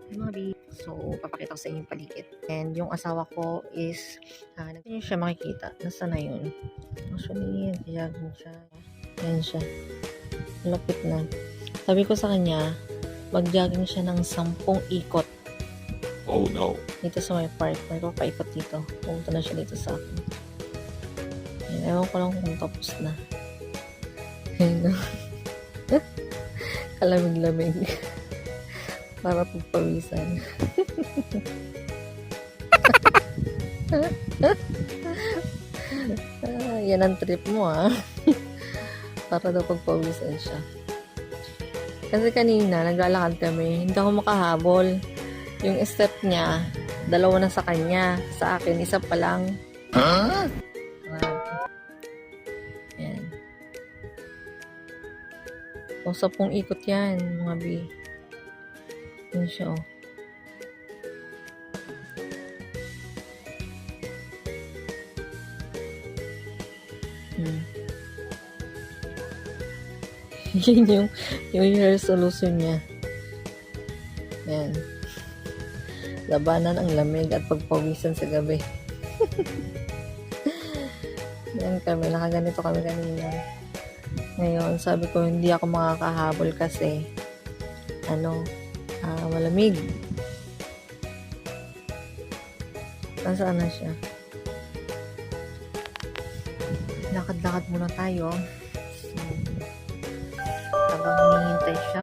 Mga bi. So, papakita ko sa inyo yung paligid. And yung asawa ko is, nyo siya makikita. Nasa na yun? Actually, jogging siya. Ayan siya. Malapit na. Sabi ko sa kanya, mag-jogging siya ng 10 ikot. Oh no. Dito sa may park. May papaikot dito. Pumunta na siya dito sa akin. Ayan, ewan ko lang kung tapos na. Ayan. Kalamig-lamig. Para pagpawisan. Yan ang trip mo, para daw pagpawisan siya. Kasi kanina, naglalakad kami, hindi ako makahabol. Yung step niya, 2 na sa kanya. Sa akin, 1 pa lang. Huh? Yan. O, 10 ikot yan, mga bi. Yan siya, oh. Yan yung hair solution niya. Yan. Labanan ang lamig at pagpawisan sa gabi. Yan kami, nakaganito kami kanina. Ngayon, sabi ko hindi ako makakahabol kasi malamig. Nasaan na siya? Lakad-lakad muna tayo. So, habang hinihintay siya.